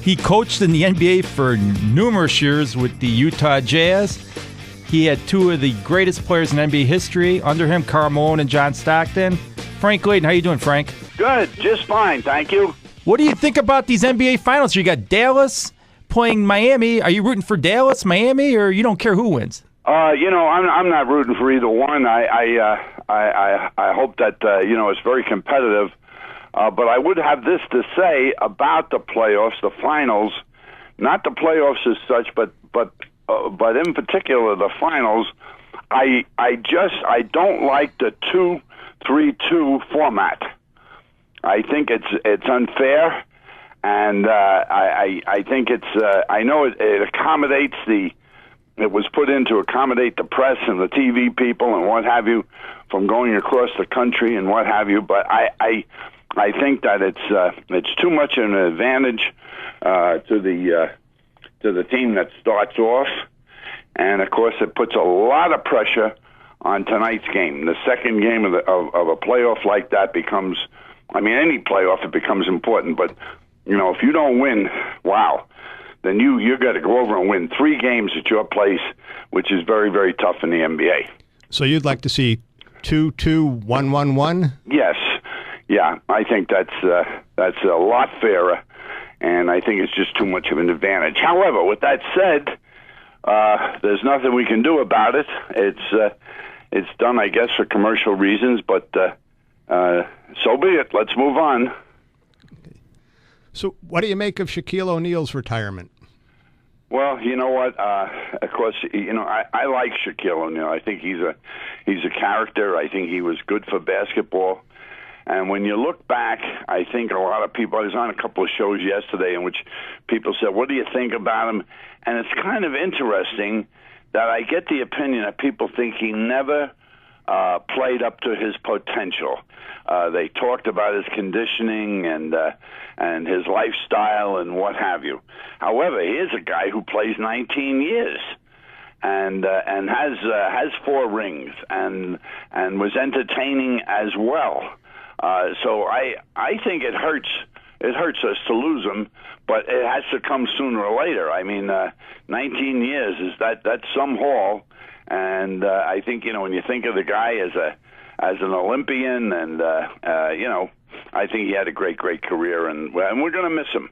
He coached in the NBA for numerous years with the Utah Jazz. He had two of the greatest players in NBA history under him, Karl Malone and John Stockton. Frank Layden, how you doing, Frank? Good, just fine, thank you. What do you think about these NBA Finals? You got Dallas playing Miami. Are you rooting for Dallas, Miami, or you don't care who wins? I'm not rooting for either one. I hope that it's very competitive. But I would have this to say about the playoffs, the finals, not the playoffs as such, but in particular the finals. I don't like the 2-3-2 format. I think it's unfair, and I think it's. I know it accommodates It was put in to accommodate the press and the TV people and what have you from going across the country and what have you. But I think that it's too much an advantage to the team that starts off, and of course it puts a lot of pressure on tonight's game. The second game of a playoff like that becomes, any playoff, it becomes important. But if you don't win, wow, then you got to go over and win 3 games at your place, which is very, very tough in the NBA. So you'd like to see 2-2, 1-1-1? Yes. Yeah, I think that's a lot fairer, and I think it's just too much of an advantage. However, with that said, there's nothing we can do about it. It's done, I guess, for commercial reasons, but so be it. Let's move on. So what do you make of Shaquille O'Neal's retirement? Well, you know what? Of course, I like Shaquille O'Neal. I think he's a character. I think he was good for basketball. And when you look back, I think a lot of people, I was on a couple of shows yesterday in which people said, what do you think about him? And it's kind of interesting that I get the opinion that people think he never played up to his potential. They talked about his conditioning and his lifestyle and what have you. However, here's a guy who plays 19 years and has 4 rings and was entertaining as well. So I think it hurts us to lose him, but it has to come sooner or later. 19 years that's some haul, and I think when you think of the guy as an Olympian, and I think he had a great career, and we're going to miss him.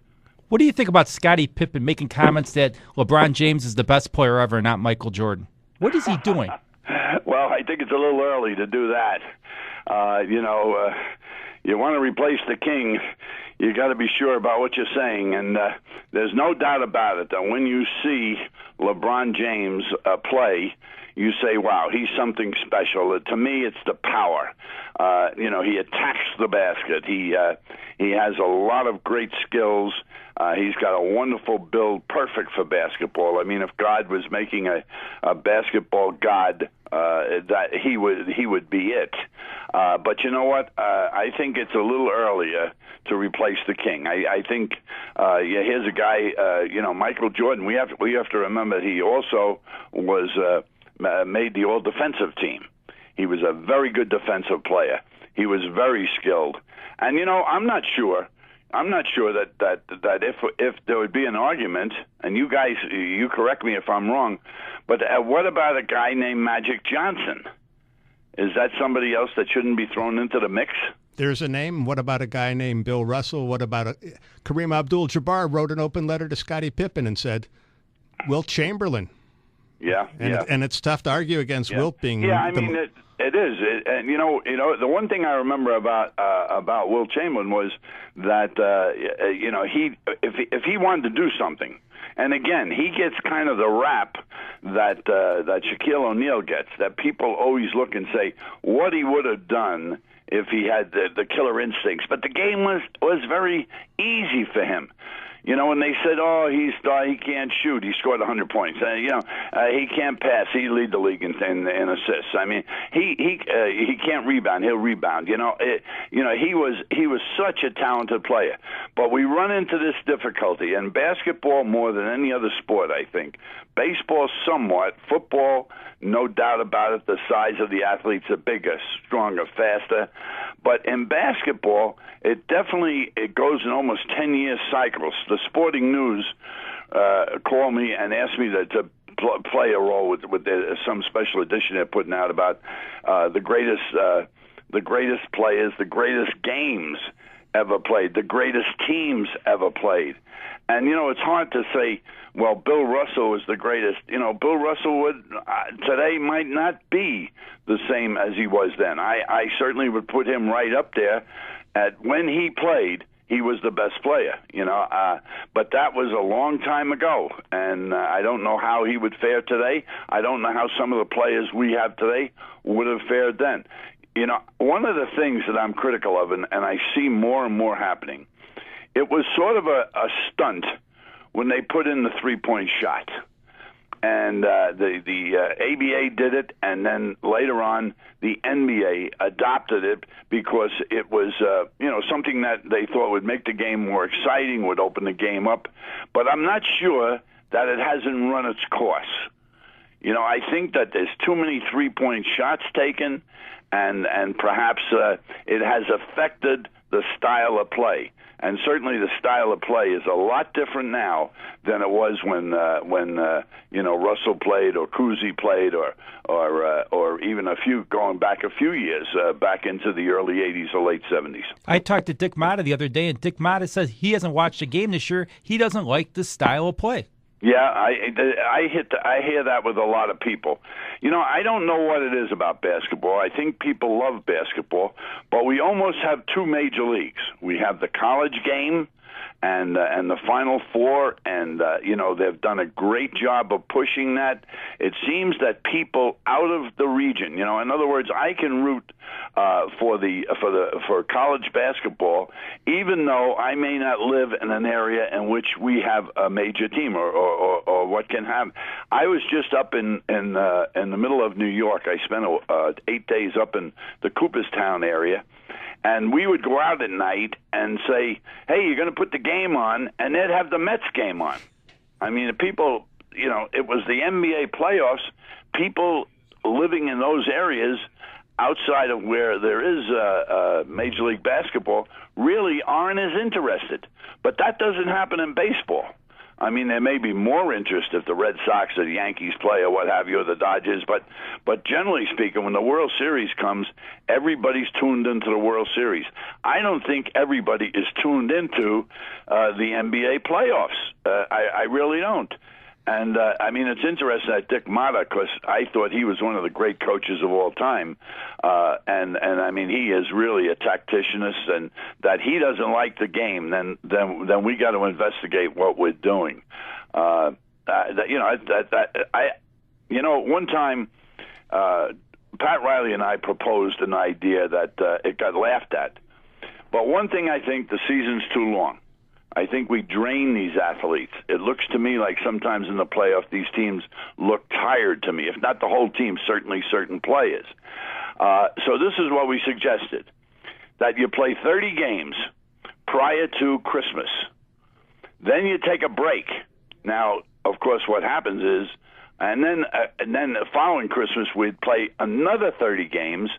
What do you think about Scottie Pippen making comments that LeBron James is the best player ever, not Michael Jordan? What is he doing? Well, I think it's a little early to do that. You want to replace the king, you got to be sure about what you're saying. And there's no doubt about it that when you see LeBron James play, you say, wow, he's something special. To me, it's the power. He attacks the basket. He has a lot of great skills. He's got a wonderful build, perfect for basketball. If God was making a basketball god, that he would be it. But you know what? I think it's a little earlier to replace the king. I think here's a guy. Michael Jordan. We have to remember he also was made the All-Defensive team. He was a very good defensive player. He was very skilled. And I'm not sure that if there would be an argument, and you guys, you correct me if I'm wrong, but what about a guy named Magic Johnson? Is that somebody else that shouldn't be thrown into the mix? There's a name. What about a guy named Bill Russell? What about Kareem Abdul-Jabbar wrote an open letter to Scottie Pippen and said, Wilt Chamberlain. Yeah, and it's tough to argue against Wilt being. Yeah, it is. And the one thing I remember about Wilt Chamberlain was that if he wanted to do something, and again he gets kind of the rap that Shaquille O'Neal gets, that people always look and say what he would have done if he had the killer instincts. But the game was very easy for him. When they said, "Oh, he can't shoot," he scored 100 points. He can't pass. He lead the league in assists. He can't rebound. He'll rebound. He was such a talented player. But we run into this difficulty, and basketball more than any other sport, I think. Baseball, somewhat. Football, no doubt about it. The size of the athletes are bigger, stronger, faster. But in basketball, it goes in almost 10-year cycles. The Sporting News called me and asked me to play a role with some special edition they're putting out about the greatest players, the greatest games ever played, the greatest teams ever played. And, it's hard to say, well, Bill Russell is the greatest. Bill Russell today might not be the same as he was then. I certainly would put him right up there at when he played. He was the best player, but that was a long time ago, and I don't know how he would fare today. I don't know how some of the players we have today would have fared then. One of the things that I'm critical of, and I see more and more happening, it was sort of a stunt when they put in the three-point shot. And the ABA did it, and then later on the NBA adopted it because it was something that they thought would make the game more exciting, would open the game up. But I'm not sure that it hasn't run its course. I think that there's too many three-point shots taken, and perhaps it has affected the style of play. And certainly the style of play is a lot different now than it was when Russell played or Cousy played or even going back a few years, back into the early 80s or late 70s. I talked to Dick Motta the other day, and Dick Motta says he hasn't watched a game this year. He doesn't like the style of play. Yeah, I hear that with a lot of people. I don't know what it is about basketball. I think people love basketball, but we almost have two major leagues. We have the college game and the Final Four, and they've done a great job of pushing that. It seems that people out of the region, in other words, I can root for college basketball, even though I may not live in an area in which we have a major team or what can happen. I was just up in the middle of New York. I spent 8 days up in the Cooperstown area. And we would go out at night and say, hey, you're going to put the game on, and they'd have the Mets game on. I mean, the people, it was the NBA playoffs. People living in those areas outside of where there is Major League Basketball really aren't as interested. But that doesn't happen in baseball. I mean, there may be more interest if the Red Sox or the Yankees play or what have you, or the Dodgers, but generally speaking, when the World Series comes, everybody's tuned into the World Series. I don't think everybody is tuned into the NBA playoffs. I really don't. And, it's interesting that Dick Motta, because I thought he was one of the great coaches of all time. And he is really a tacticianist, and that he doesn't like the game, then we got to investigate what we're doing. One time, Pat Riley and I proposed an idea that it got laughed at. But one thing, I think the season's too long. I think we drain these athletes. It looks to me like sometimes in the playoff, these teams look tired to me. If not the whole team, certainly certain players. So this is what we suggested, that you play 30 games prior to Christmas. Then you take a break. Now, of course, what happens is, and then the following Christmas, we'd play another 30 games,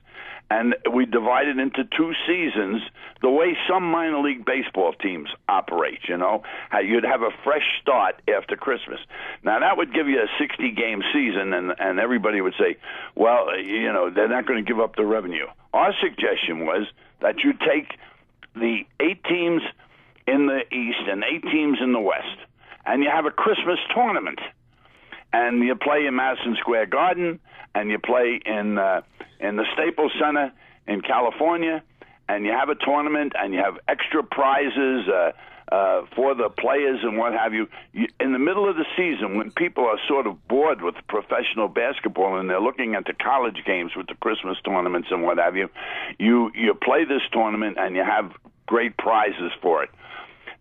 and we divide it into 2 seasons, the way some minor league baseball teams operate, how you'd have a fresh start after Christmas. Now, that would give you a 60-game season, and everybody would say, well, they're not going to give up the revenue. Our suggestion was that you take the 8 teams in the East and 8 teams in the West, and you have a Christmas tournament. And you play in Madison Square Garden, and you play in the Staples Center in California, and you have a tournament, and you have extra prizes for the players and what have you. In the middle of the season, when people are sort of bored with professional basketball and they're looking at the college games with the Christmas tournaments and what have you, you play this tournament and you have great prizes for it.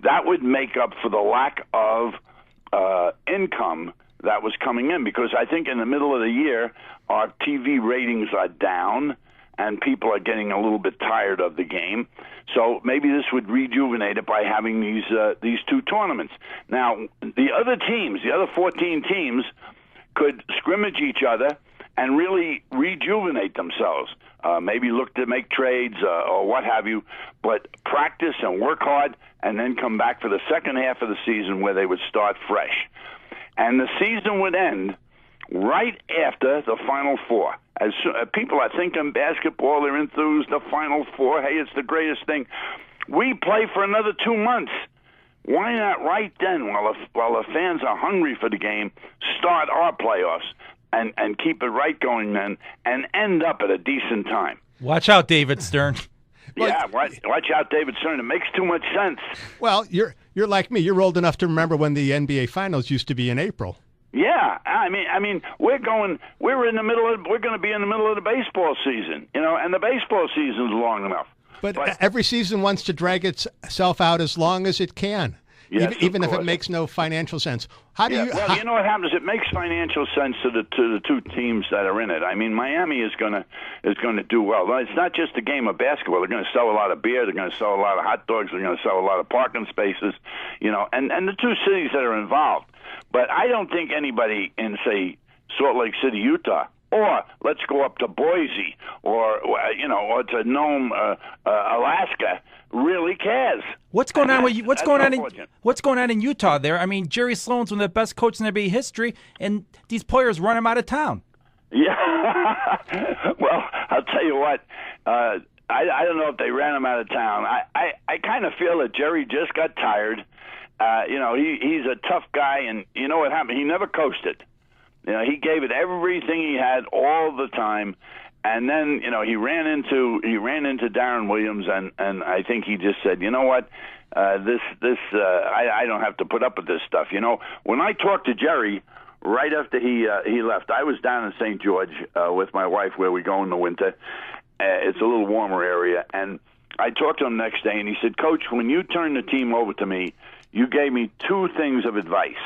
That would make up for the lack of income that was coming in, because I think in the middle of the year, our TV ratings are down and people are getting a little bit tired of the game. So maybe this would rejuvenate it by having these 2 tournaments. Now, the other 14 teams, could scrimmage each other and really rejuvenate themselves. Maybe look to make trades or what have you, but practice and work hard, and then come back for the second half of the season where they would start fresh. And the season would end right after the Final Four. As people are thinking basketball, they're enthused, the Final Four, hey, it's the greatest thing. We play for another 2 months. Why not right then, while the fans are hungry for the game, start our playoffs and keep it right going then, and end up at a decent time? Watch out, David Stern. Yeah, watch out, David Stern. It makes too much sense. Well, you're like me. You're old enough to remember when the NBA Finals used to be in April. Yeah, I mean, we're going to be in the middle of the baseball season, and the baseball season's long enough. But every season wants to drag itself out as long as it can, yes, even if it makes no financial sense. How do you? Well, you know what happens? It makes financial sense to the two teams that are in it. I mean, Miami is going to do well. It's not just a game of basketball. They're going to sell a lot of beer. They're going to sell a lot of hot dogs. They're going to sell a lot of parking spaces. And the two cities that are involved. But I don't think anybody in, say, Salt Lake City, Utah, or let's go up to Boise, or to Nome, Alaska, really cares. What's going on in Utah there? I mean, Jerry Sloan's one of the best coaches in NBA history, and these players run him out of town. Yeah. Well, I'll tell you what. I don't know if they ran him out of town. I kind of feel that Jerry just got tired. He's a tough guy, and you know what happened? He never coasted. He gave it everything he had all the time, and then he ran into Darren Williams, and I think he just said, you know what, I don't have to put up with this stuff. When I talked to Jerry right after he left, I was down in St. George with my wife, where we go in the winter. It's a little warmer area, and I talked to him the next day, and he said, Coach, when you turned the team over to me, you gave me two things of advice.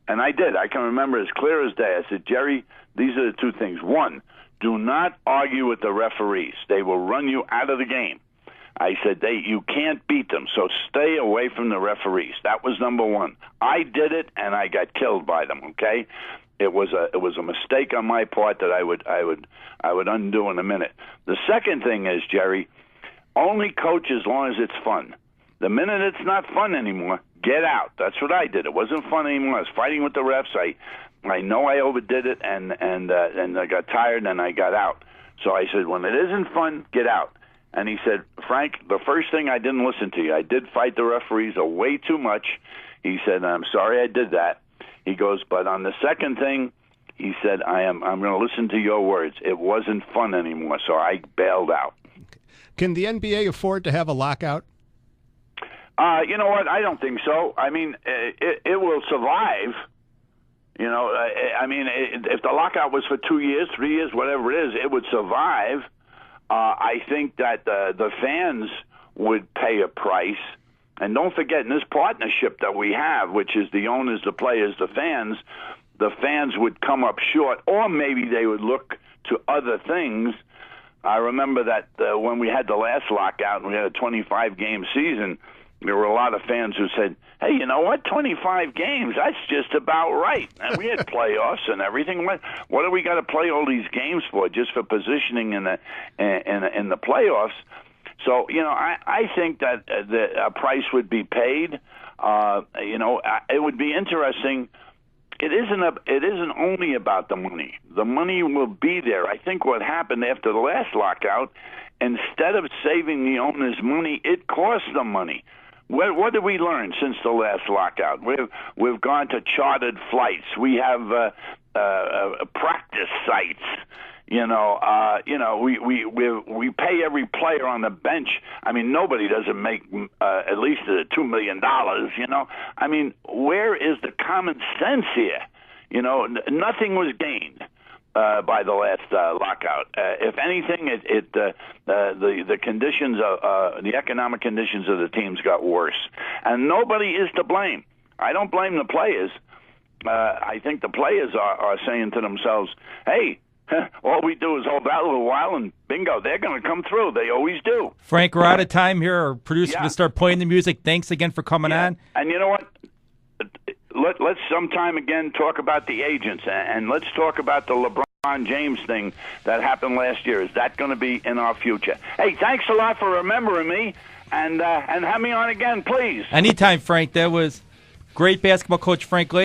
And I did. I can remember as clear as day. I said, Jerry, these are the two things. One, do not argue with the referees. They will run you out of the game. I said, you can't beat them, so stay away from the referees. That was number one. I did it, and I got killed by them, okay? It was a mistake on my part that I would undo in a minute. The second thing is, Jerry, only coach as long as it's fun. The minute it's not fun anymore, get out. That's what I did. It wasn't fun anymore. I was fighting with the refs. I know I overdid it, and I got tired, and I got out. So I said, when it isn't fun, get out. And he said, Frank, the first thing, I didn't listen to you. I did fight the referees way too much. He said, I'm sorry I did that. He goes, but on the second thing, he said, I'm going to listen to your words. It wasn't fun anymore, so I bailed out. Can the NBA afford to have a lockout? You know what? I don't think so. I mean, it will survive. If the lockout was for 2 years, 3 years, whatever it is, it would survive. I think that the fans would pay a price. And don't forget, in this partnership that we have, which is the owners, the players, the fans would come up short, or maybe they would look to other things. I remember that when we had the last lockout and we had a 25-game season, there were a lot of fans who said, hey, you know what, 25 games, that's just about right. And we had playoffs and everything. What do we got to play all these games for, just for positioning in the playoffs? So, I think that a price would be paid. It would be interesting. It isn't only about the money. The money will be there. I think what happened after the last lockout, instead of saving the owners money, it cost them money. What did we learn since the last lockout? We've gone to chartered flights. We have practice sites. We pay every player on the bench. I mean, nobody doesn't make at least $2 million. I mean, where is the common sense here? Nothing was gained by the last lockout. If anything, the conditions of the economic conditions of the teams got worse, and nobody is to blame. I don't blame the players. I think the players are saying to themselves, "Hey, all we do is hold out a little while, and bingo, they're going to come through. They always do." Frank, we're out of time here. Our producer's going to start playing the music. Thanks again for coming on. And you know what? Let's sometime again talk about the agents, and let's talk about the LeBron. LeBron James thing that happened last year. Is that going to be in our future? Hey, thanks a lot for remembering me, and have me on again, please. Anytime, Frank. That was great basketball coach Frank Layden.